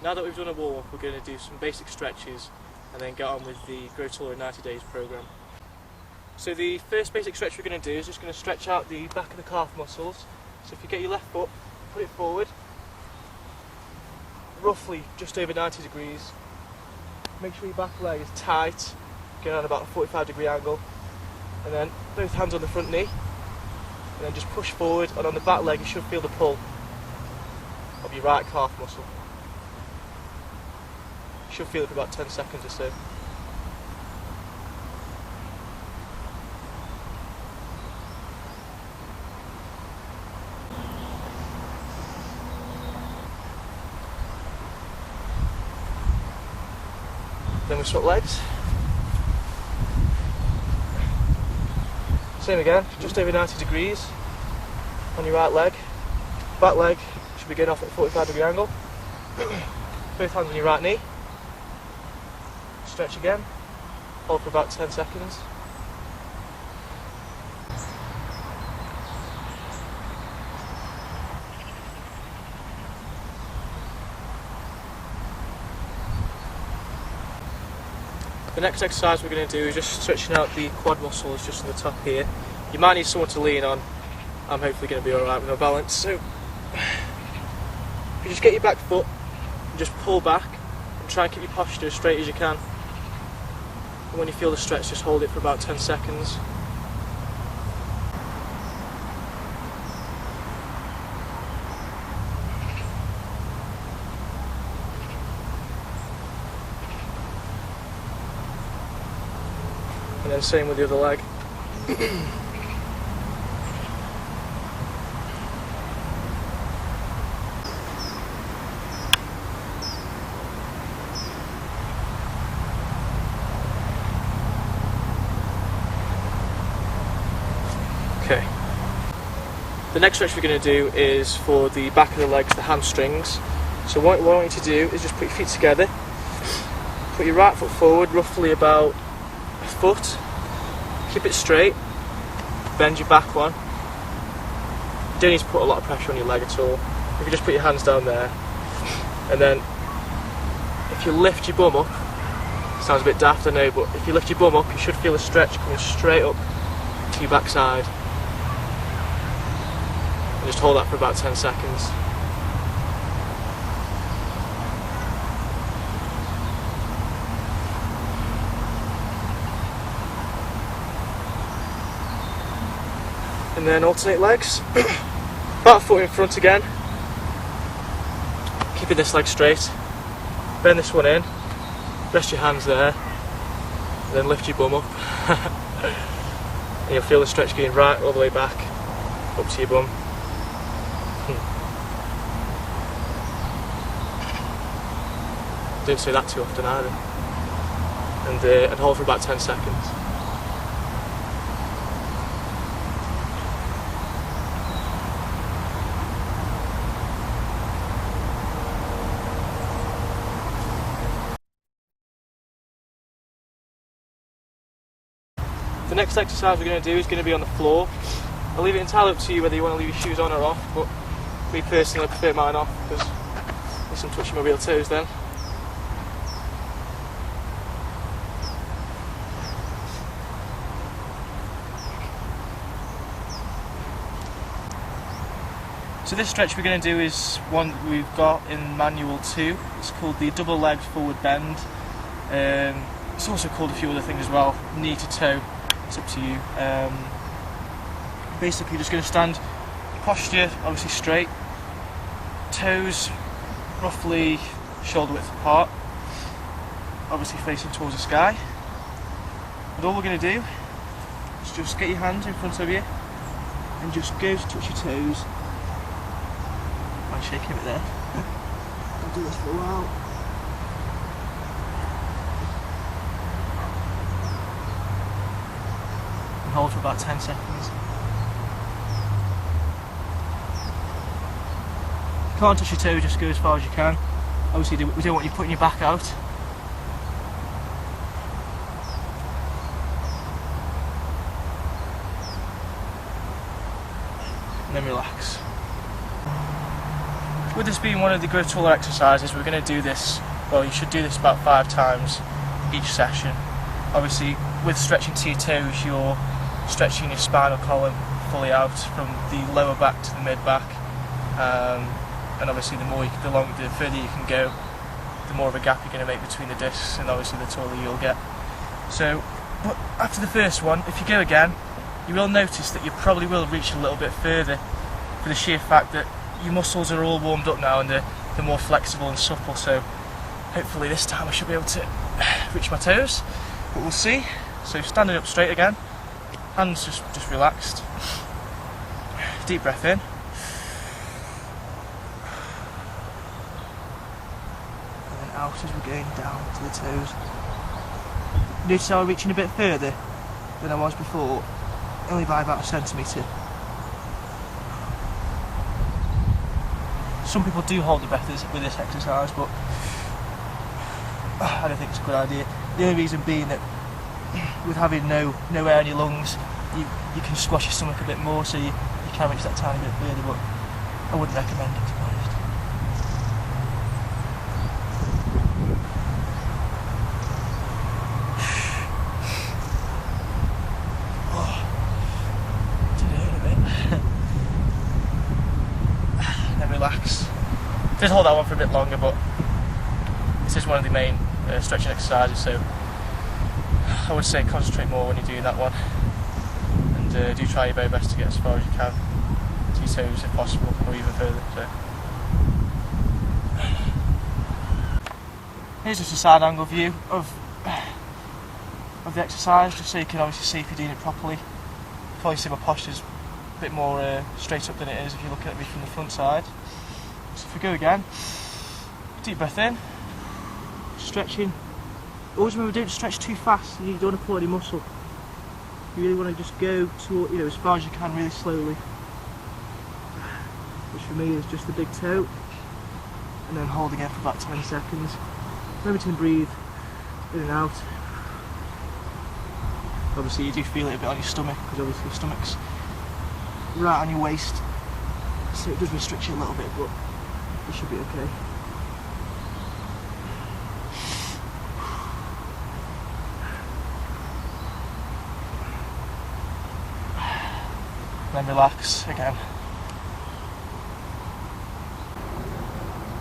Now that we've done a warm up, we're going to do some basic stretches and then get on with the Grow Taller in 90 Days programme. So the first basic stretch we're going to do is just going to stretch out the back of the calf muscles. So if you get your left foot, put it forward, roughly just over 90 degrees. Make sure your back leg is tight, going on about a 45-degree angle. And then both hands on the front knee. And then just push forward, and on the back leg you should feel the pull of your right calf muscle. You should feel it for about 10 seconds or so. Then we swap legs. Same again, just over 90 degrees on your right leg. Back leg should be getting off at a 45-degree angle. Both hands on your right knee. Stretch again. Hold for about 10 seconds. The next exercise we're going to do is just stretching out the quad muscles just on the top here. You might need someone to lean on. I'm hopefully going to be alright with my balance. So, you just get your back foot and just pull back and try and keep your posture as straight as you can. And when you feel the stretch, just hold it for about 10 seconds. And then same with the other leg. Okay. The next stretch we're going to do is for the back of the legs, the hamstrings. So what I want you to do is just put your feet together, put your right foot forward roughly about a foot, keep it straight, bend your back one. You don't need to put a lot of pressure on your leg at all. If you just put your hands down there, and then if you lift your bum up, sounds a bit daft I know, but if you lift your bum up you should feel a stretch coming straight up to your backside. And just hold that for about 10 seconds. And then alternate legs. Back foot in front again. Keeping this leg straight. Bend this one in. Rest your hands there. And then lift your bum up. And you'll feel the stretch going right all the way back up to your bum. Don't say that too often either. And hold for about 10 seconds. The next exercise we're going to do is going to be on the floor. I'll leave it entirely up to you whether you want to leave your shoes on or off, but me personally I prefer mine off because there's some touching my real toes then. So this stretch we're going to do is one that we've got in manual 2. It's called the double leg forward bend. It's also called a few other things as well, knee to toe. It's up to you. Basically just going to stand, posture obviously straight, toes roughly shoulder width apart, obviously facing towards the sky. And all we're going to do is just get your hands in front of you and just go to touch your toes. I'm shaking a bit there. I'll do this for a while. Hold for about 10 seconds. If you can't touch your toe, just go as far as you can. Obviously we don't want you putting your back out. And then relax. with this being one of the growth taller exercises, we're going to do this, well, you should do this about 5 times each session. Obviously, with stretching to your toes, you're stretching your spinal column fully out from the lower back to the mid back, and obviously the further you can go, the more of a gap you're going to make between the discs, and obviously the taller you'll get. So, but after the first one, if you go again, you will notice that you probably will reach a little bit further, for the sheer fact that your muscles are all warmed up now and they're more flexible and supple. So hopefully this time I should be able to reach my toes, but we'll see. So standing up straight again, hands just relaxed, deep breath in, and then out as we're going down to the toes. Notice how I'm reaching a bit further than I was before, only by about 1 centimetre. Some people do hold their breath with this exercise, but I don't think it's a good idea. The only reason being that with having no air in your lungs, you can squash your stomach a bit more, so you can reach that tiny bit further, but I wouldn't recommend it, to be honest. Relax. Did hold that one for a bit longer, but this is one of the main stretching exercises, so I would say concentrate more when you're doing that one, and do try your very best to get as far as you can to your toes if possible, or even further. So here's just a side angle view of the exercise, just so you can obviously see if you're doing it properly. Probably see my posture's a bit more straight up than it is if you're looking at me from the front side. So if we go again, deep breath in, stretching. Always remember, don't stretch too fast, you don't want to pull any muscle. You really want to just go to, as far as you can, really slowly. Which for me is just the big toe, and then hold again for about 10 seconds. Remember to breathe in and out. Obviously you do feel it a bit on your stomach, because obviously your stomach's right on your waist, so it does restrict you a little bit, but you should be okay. Then relax again.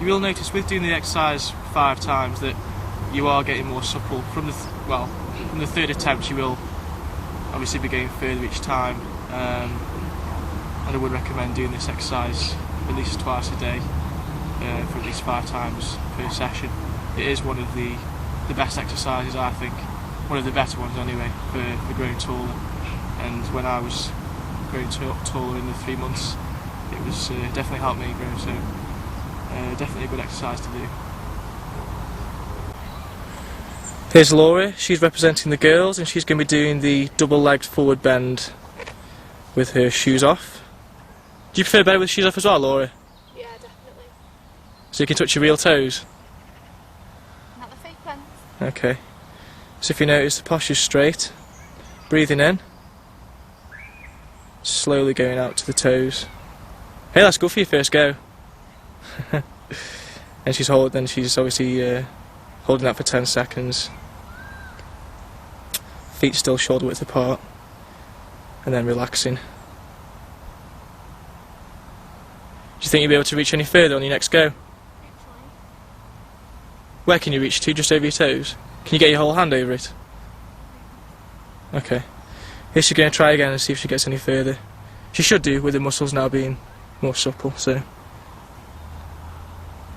You will notice with doing the exercise 5 times that you are getting more supple. From the third attempt you will obviously be getting further each time, and I would recommend doing this exercise at least twice a day, for at least 5 times per session. It is one of the best exercises, I think, one of the better ones anyway, for growing taller. And when I was growing taller in the 3 months, it was definitely helped me grow, so definitely a good exercise to do. Here's Laura, she's representing the girls, and she's going to be doing the double-legged forward bend with her shoes off. Do you prefer better with shoes off as well, Laura? Yeah, definitely. So you can touch your real toes? Not the fake ones. Okay. So if you notice, the posture's straight, breathing in, slowly going out to the toes. Hey, that's good for your first go. And she's obviously holding that for 10 seconds. Feet still shoulder width apart, and then relaxing. Do you think you'll be able to reach any further on your next go? Actually. Where can you reach to? Just over your toes? Can you get your whole hand over it? Okay. Here she's going to try again and see if she gets any further. She should do, with the muscles now being more supple, so. You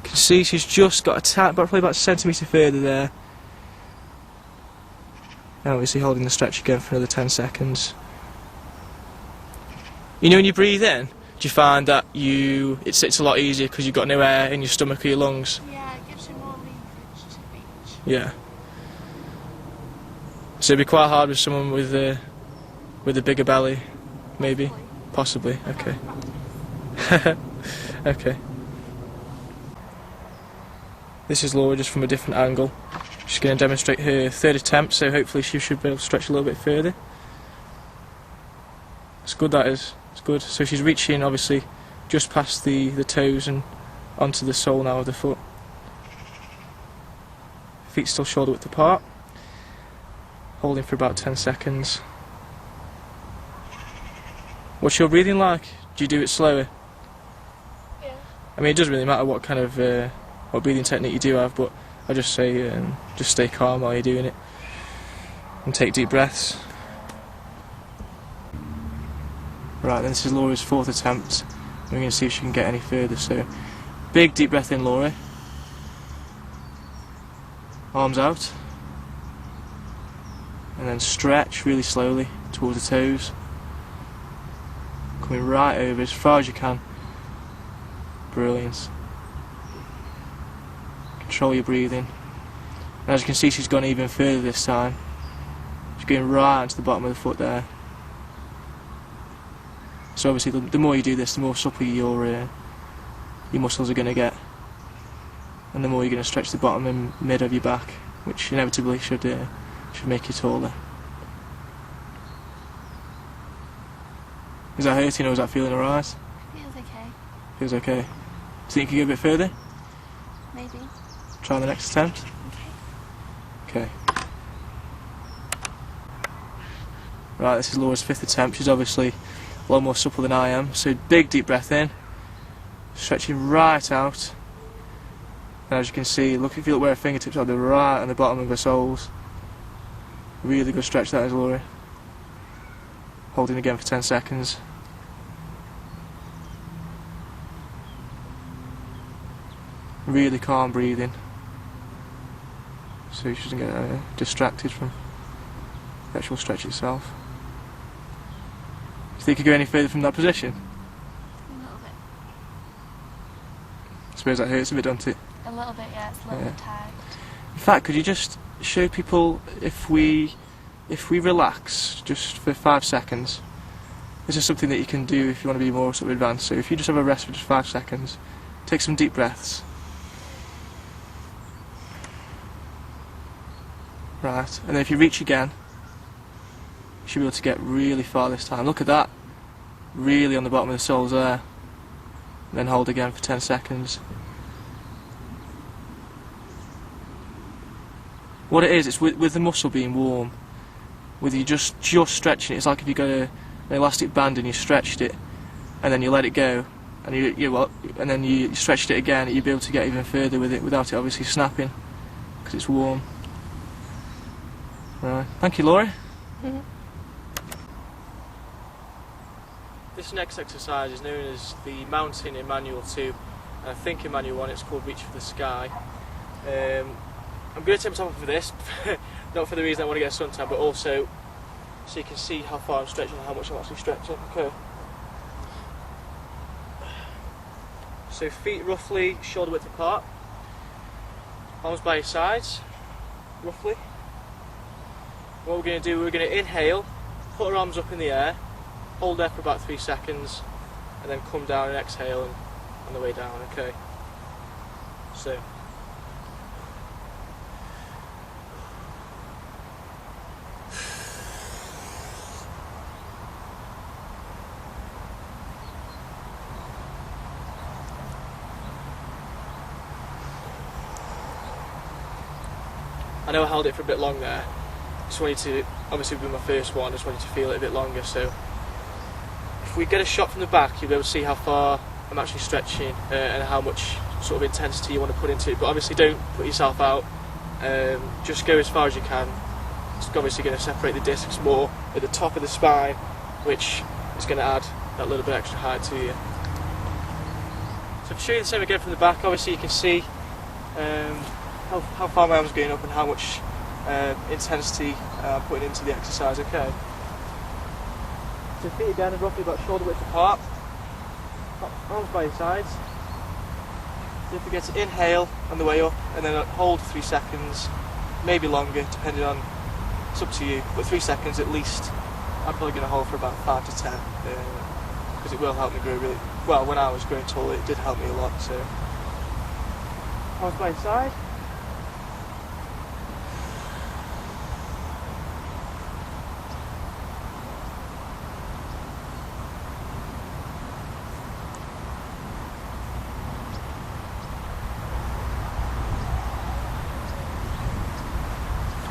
can see she's just got probably about a centimetre further there. And obviously holding the stretch again for another 10 seconds. You know when you breathe in, do you find that it's a lot easier because you've got no air in your stomach or your lungs? Yeah, it gives you more leverage to reach. Yeah. So it'd be quite hard with someone with a bigger belly, maybe? Possibly, okay. Okay. This is Laura just from a different angle. She's going to demonstrate her third attempt, so hopefully she should be able to stretch a little bit further. It's good, that is. It's good. So she's reaching, obviously, just past the toes and onto the sole now of the foot. Feet still shoulder width apart. Holding for about 10 seconds. What's your breathing like? Do you do it slower? Yeah. I mean, it doesn't really matter what kind of what breathing technique you do have, but I just say just stay calm while you're doing it and take deep breaths. Right, then this is Laura's 4th attempt. We're going to see if she can get any further. So, big deep breath in, Laura. Arms out. And then stretch really slowly towards the toes. Coming right over as far as you can. Brilliant. Control your breathing. And as you can see, she's gone even further this time. She's going right into the bottom of the foot there. So obviously the more you do this, the more supple your muscles are going to get. And the more you're going to stretch the bottom and mid of your back, which inevitably should make you taller. Is that hurting or is that feeling alright? Feels okay. Feels okay. Do you think you can go a bit further? Maybe. Try the next attempt? Okay. Okay. Right, this is Laura's 5th attempt. She's obviously a lot more supple than I am. So big deep breath in. Stretching right out. And as you can see, if you look where her fingertips are, they're right on the bottom of her soles. Really good stretch that is, Laura. Holding again for 10 seconds. Really calm breathing, so she doesn't get distracted from the actual stretch itself. Do you think you could go any further from that position? A little bit. I suppose that hurts a bit, doesn't it? A little bit, yeah. It's a little bit tight. In fact, could you just show people if we relax just for 5 seconds? This is something that you can do if you want to be more sort of advanced. So if you just have a rest for just 5 seconds, take some deep breaths. Right, and then if you reach again, you should be able to get really far this time. Look at that. Really on the bottom of the soles there. And then hold again for 10 seconds. What it is, it's with the muscle being warm, with you just stretching it. It's like if you got an elastic band and you stretched it, and then you let it go, and and then you stretched it again, you'd be able to get even further with it without it obviously snapping, because it's warm. Right, thank you, Laura. Mm-hmm. This next exercise is known as the mountain in Manual 2, and I think in Manual 1 it's called Reach for the Sky. I'm going to take my top off for this, not for the reason I want to get a suntan, but also so you can see how far I'm stretching and how much I'm actually stretching. Okay. So feet roughly shoulder width apart, arms by your sides, roughly. What we're going to do, we're going to inhale, put our arms up in the air, hold there for about 3 seconds, and then come down and exhale and on the way down, okay? So. I know I held it for a bit long there. Just wanted to, obviously with my first one, I just wanted to feel it a bit longer. So if we get a shot from the back, you'll be able to see how far I'm actually stretching and how much sort of intensity you want to put into it. But obviously don't put yourself out. Just go as far as you can. It's obviously going to separate the discs more at the top of the spine, which is going to add that little bit extra height to you. So to show you the same again from the back, obviously you can see how far my arm's going up and how much intensity I'm putting into the exercise, okay? So feet again are roughly about shoulder width apart, arms by your sides. Don't forget to inhale on the way up and then hold 3 seconds, maybe longer depending on, it's up to you, but 3 seconds at least. I'm probably going to hold for about 5 to 10 because it will help me grow really well. When I was growing taller it did help me a lot. So arms by your side.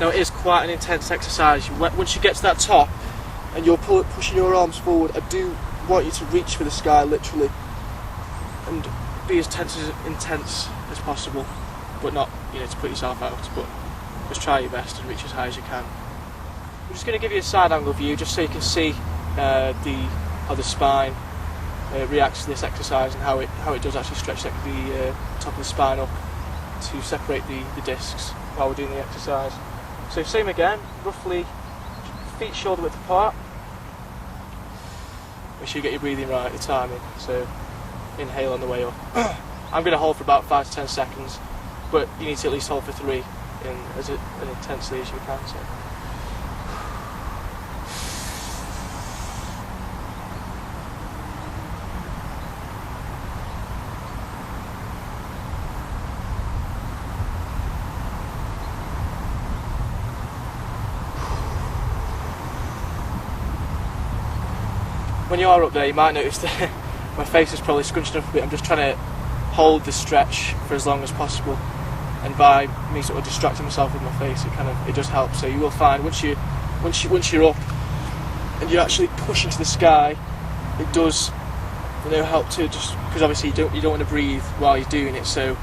Now it is quite an intense exercise. Once you get to that top and you're pushing your arms forward, I do want you to reach for the sky literally and be as intense as possible, but not, you know, to put yourself out, but just try your best and reach as high as you can. I'm just going to give you a side angle view just so you can see how the spine reacts to this exercise and how it does actually stretch the top of the spine up to separate the discs while we're doing the exercise. So same again, roughly feet shoulder width apart. Make sure you get your breathing right, your timing. So inhale on the way up. I'm going to hold for about 5 to 10 seconds, but you need to at least hold for 3 as intensely as you can. So. When you are up there, you might notice that my face is probably scrunched up a bit. I'm just trying to hold the stretch for as long as possible, and by me sort of distracting myself with my face, it does help. So you will find once you're up and you actually push into the sky, it does, you know, help to just because obviously you don't want to breathe while you're doing it. So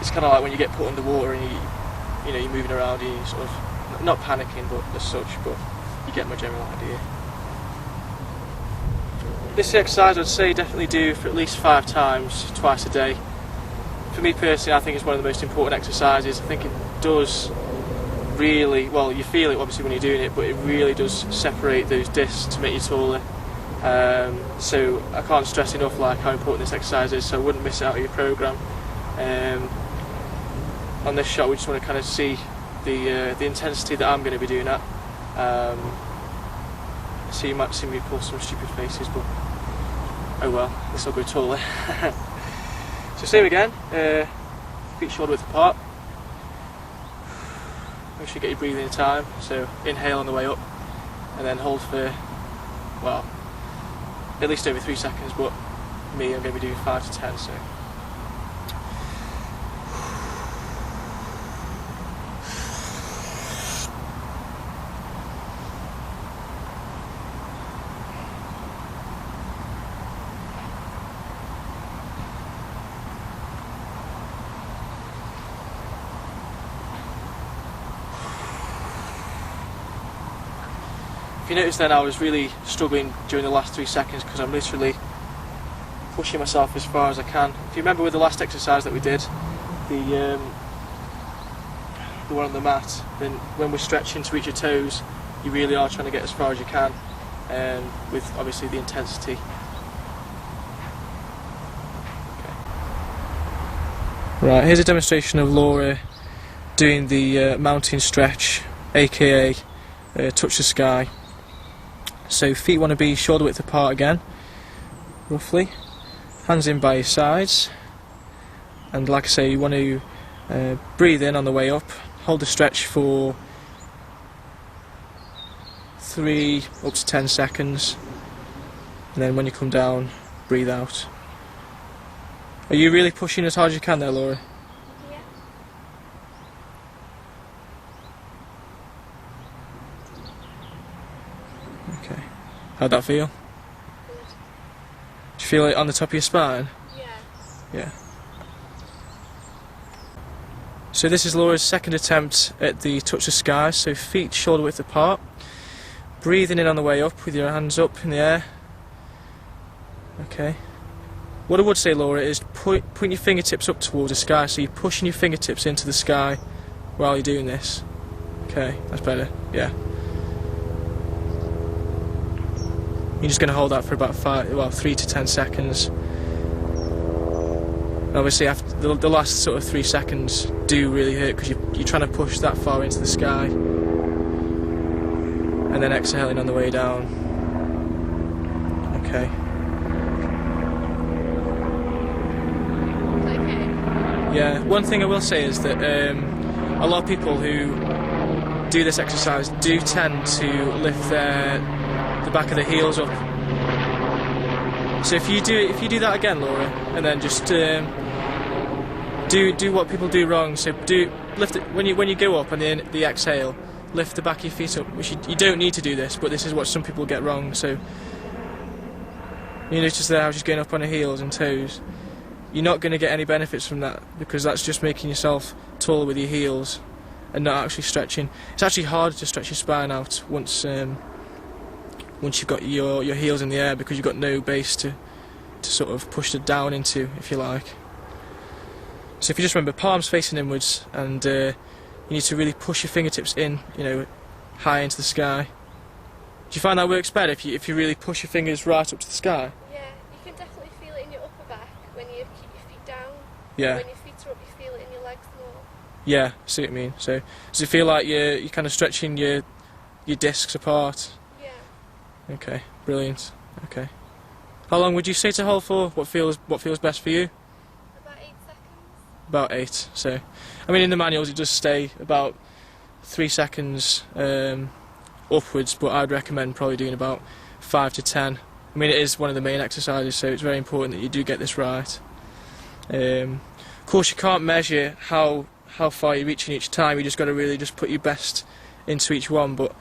it's kind of like when you get put underwater and you're moving around, and you're sort of not panicking, but as such. But you get my general idea. This exercise I'd say definitely do for at least 5 times, twice a day. For me personally, I think it's one of the most important exercises. I think it does really, well, you feel it obviously when you're doing it, but it really does separate those discs to make you taller. So I can't stress enough like how important this exercise is, so I wouldn't miss it out of your programme. On this shot we just want to kind of see the intensity that I'm going to be doing at. So you might see me pull some stupid faces, but oh well, this will go taller. So same again, feet shoulder width apart. Make sure you get your breathing in time, so inhale on the way up and then hold for, well, at least over 3 seconds, but me I'm going to be doing 5 to 10, so. If you notice then, I was really struggling during the last 3 seconds because I'm literally pushing myself as far as I can. If you remember with the last exercise that we did, the one on the mat, then when we're stretching to reach your toes, you really are trying to get as far as you can, with obviously the intensity. Okay. Right, here's a demonstration of Laura doing the mountain stretch, aka touch the sky. So feet want to be shoulder width apart again, roughly. Hands in by your sides, and like I say, you want to breathe in on the way up, hold the stretch for 3 up to 10 seconds, and then when you come down, breathe out. Are you really pushing as hard as you can there, Laura? Yeah. Okay. How'd that feel? Good. Do you feel it on the top of your spine? Yeah. Yeah. So this is Laura's second attempt at the touch the sky, so feet shoulder width apart. Breathing in on the way up with your hands up in the air. Okay. What I would say, Laura, is putting your fingertips up towards the sky, so you're pushing your fingertips into the sky while you're doing this. Okay, that's better, yeah. You're just going to hold that for about 3 to 10 seconds. And obviously, after the last sort of 3 seconds do really hurt because you're trying to push that far into the sky, and then exhaling on the way down. Okay. Okay. Yeah. One thing I will say is that a lot of people who do this exercise do tend to lift the back of the heels up. So if you do that again, Laura, and then just do what people do wrong. So lift it when you go up and then the exhale. Lift the back of your feet up, which you don't need to do this, but this is what some people get wrong. So you notice there how she's going up on her heels and toes. You're not going to get any benefits from that because that's just making yourself taller with your heels and not actually stretching. It's actually harder to stretch your spine out once you've got your heels in the air because you've got no base to sort of push it down into, if you like. So if you just remember, palms facing inwards, and you need to really push your fingertips in, high into the sky. Do you find that works better if you really push your fingers right up to the sky? Yeah, you can definitely feel it in your upper back when you keep your feet down. Yeah. When your feet are up, you feel it in your legs more. Yeah, I see what you mean. So does it feel like you're kind of stretching your discs apart? Yeah. Okay, brilliant. Okay. How long would you say to hold for? What feels best for you? About 8 seconds. About 8. So, I mean, in the manuals it does stay about 3 seconds upwards, but I'd recommend probably doing about 5 to 10. I mean, it is one of the main exercises, so it's very important that you do get this right. Of course, you can't measure how far you're reaching each time. You just got to really just put your best into each one, but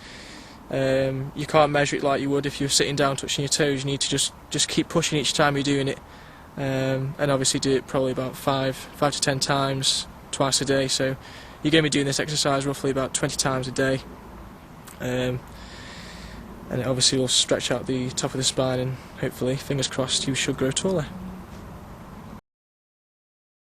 you can't measure it like you would if you were sitting down touching your toes. You need to just keep pushing each time you're doing it, and obviously do it probably about 5 to 10 times twice a day. So you're going to be doing this exercise roughly about 20 times a day, and it obviously will stretch out the top of the spine, and hopefully, fingers crossed, you should grow taller.